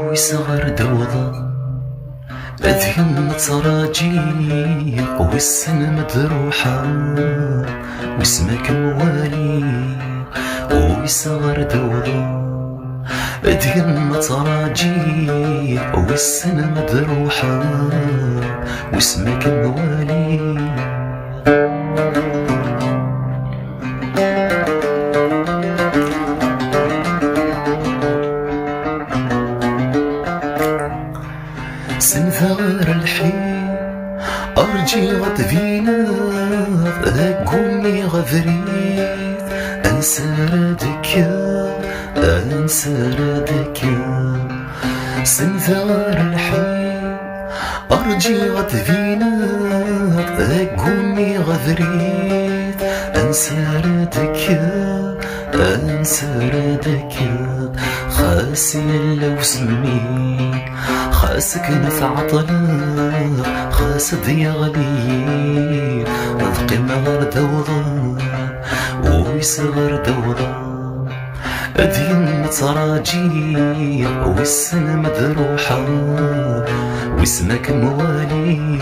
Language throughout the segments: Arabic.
ويصغر دوضة أذين تراجي والسن مدروحة واسمك موالي ويصغر دوضة أذين تراجي والسن مدروحة واسمك موالي سن ثغر الحين أرجي غتفينا أقومي غفريت أنسى رادك أنسى رادك سن ثغر الحين أرجي غتفينا أقومي غفريت أنسى رادك أنسى رادك خاسي لو سميك خاسك نتعطل خاس ديالي ذقي مغر دوضة ويصغر دوضة أدين تراجي والسن مدروحة واسمك موالي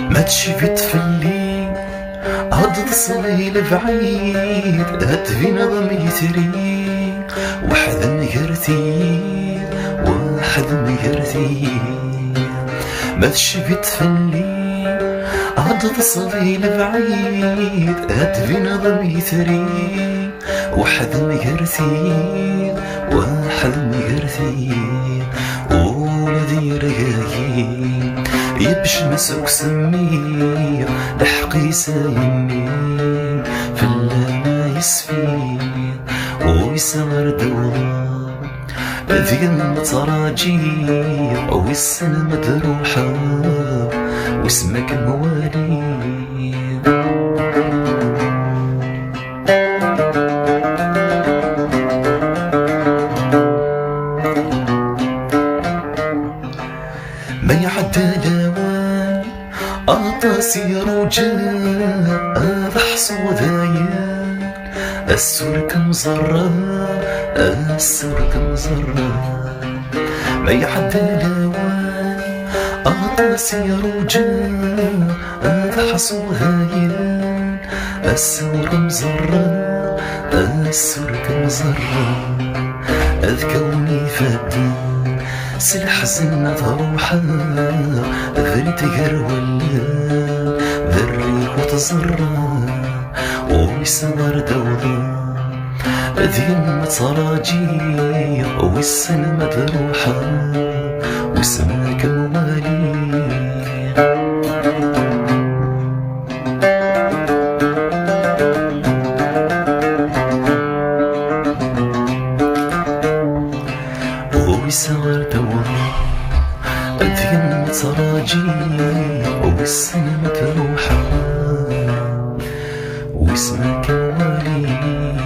ما تشفت في الليل هضت صليل بعيد هتفينا ضميتري واحد مقرتي واحد مقرتي ما تشفت في الليل هضت صليل بعيد هتفينا ضميتري واحد مقرتي واحد مقرتي ولدي رقاقي يبش مسوك سمي لحقي سايمي في اللما يسفي ويصغر دوضة ذين تراجي والسن مدروحة واسمك موالي ما يعدى لوان أطاسي رجال أضحص وذايان السرك مزرر السرك مزرر ما يعدى لوان أطاسي رجال أضحص وذايان السرك مزرر السرك مزرر أذكوني فدي سلح زنة روحها ذريت قرولا ذري وتزرى ويصغر دوضة ذين تراجي والسن مدروحة واسمك موالي ويصغر دوضة أذين تراجي والسن مدروحة واسمك موالي